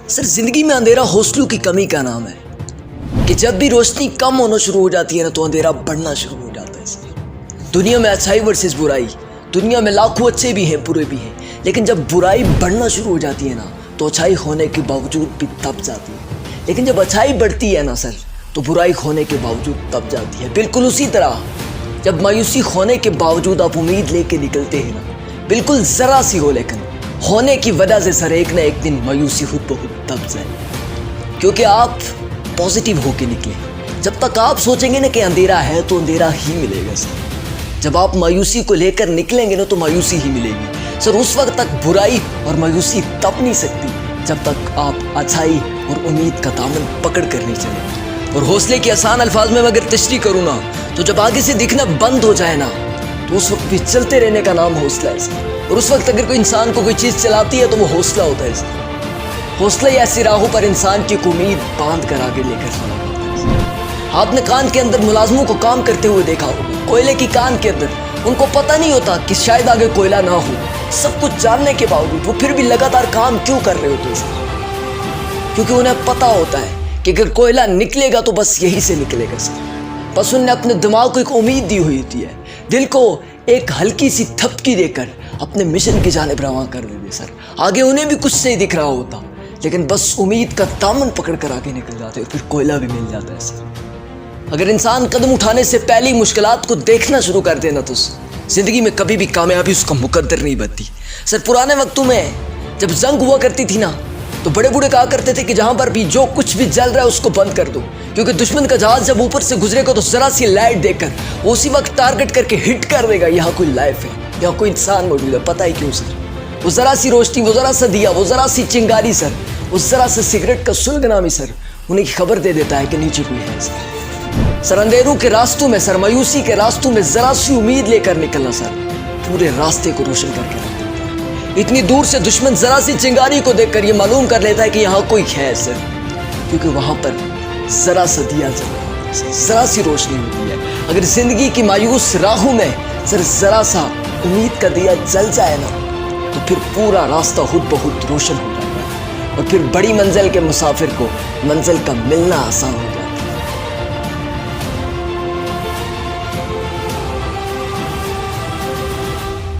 Sir जिंदगी में अंधेरा हौसलों की कमी का नाम है कि जब भी रोशनी कम होना शुरू हो जाती है ना तो अंधेरा बढ़ना शुरू हो जाता है सर। दुनिया में अच्छाई वर्सेस बुराई, दुनिया में लाखों अच्छे भी हैं बुरे भी हैं, लेकिन जब बुराई बढ़ना शुरू हो जाती है ना तो अच्छाई होने के बावजूद भी दब जाती है, लेकिन जब अच्छाई बढ़ती है ना सर तो बुराई होने के बावजूद दब जाती है। बिल्कुल उसी तरह जब मायूसी होने के बावजूद आप उम्मीद लेके निकलते हैं ना, बिल्कुल ज़रा सी हो लेकिन होने की वजह से सर एक ना एक दिन मायूसी खुद बहुत दब जाए, क्योंकि आप पॉजिटिव होके निकले। जब तक आप सोचेंगे ना कि अंधेरा है तो अंधेरा ही मिलेगा सर। जब आप मायूसी को लेकर निकलेंगे ना तो मायूसी ही मिलेगी सर। उस वक्त तक बुराई और मायूसी तब नहीं सकती जब तक आप अच्छाई और उम्मीद का दामन पकड़ कर नहीं चलेंगे। और हौसले के आसान अल्फाज में अगर तशरीह करूँ ना तो जब आगे से दिखना बंद हो जाए ना तो उस वक्त भी चलते रहने का नाम हौसला है सर। और उस वक्त अगर कोई इंसान को कोई चीज़ चलाती है तो वो हौसला होता है सर। हौसला ही ऐसी राहों पर इंसान की उम्मीद बांध कर आगे लेकर चला जाता है। आपने कान के अंदर मुलाजमों को काम करते हुए देखा होगा, कोयले की कान के अंदर उनको पता नहीं होता कि शायद आगे कोयला ना हो। सब कुछ जानने के बावजूद वो फिर भी लगातार काम क्यों कर रहे होते हैं सर? क्योंकि उन्हें पता होता है कि अगर कोयला निकलेगा तो बस यहीं से निकलेगा सर। बस उन्हें अपने दिमाग को एक उम्मीद दी हुई होती है, दिल को एक हल्की सी थपकी देकर अपने मिशन की जानिब रवां कर देते सर। आगे उन्हें भी कुछ नहीं दिख रहा होता, लेकिन बस उम्मीद का दामन पकड़ कर आगे निकल जाते और फिर कोयला भी मिल जाता है सर। अगर इंसान कदम उठाने से पहले मुश्किलात को देखना शुरू कर देना तो जिंदगी में कभी भी कामयाबी उसका मुकद्दर नहीं बनती सर। पुराने वक्तों में जब जंग हुआ करती थी ना तो बड़े बूढ़े कहा करते थे कि जहां पर भी जो कुछ भी जल रहा है उसको बंद कर दो, क्योंकि दुश्मन का जहाज जब ऊपर से गुजरेगा तो जरा सी लाइट देकर वो उसी वक्त टारगेट करके हिट कर देगा, यहाँ कोई लाइफ है, यहाँ कोई इंसान मौजूद है। पता ही क्यों सर? वो जरा सी रोशनी, वो जरा सा दिया, वो जरा सी चिंगारी सर, वो जरा सा सिगरेट का सुलगना भी सर उन्हें खबर दे देता है कि नीचे कोई है सर। अंधेरों के रास्तों में सर, मायूसी के रास्तों में जरा सी उम्मीद लेकर निकलना सर पूरे रास्ते को रोशन करके रख देता है। इतनी दूर से दुश्मन जरा सी चिंगारी को देखकर ये मालूम कर लेता है कि यहाँ कोई है सर, क्योंकि वहाँ पर जरा सा दिया जल रहा है, जरा सी रोशनी होती है। अगर जिंदगी की मायूस राहों में सर जरा सा उम्मीद का दिया जल जाए ना तो फिर पूरा रास्ता खुद बहुत रोशन हो जाएगा और फिर बड़ी मंजिल के मुसाफिर को मंजिल का मिलना आसान हो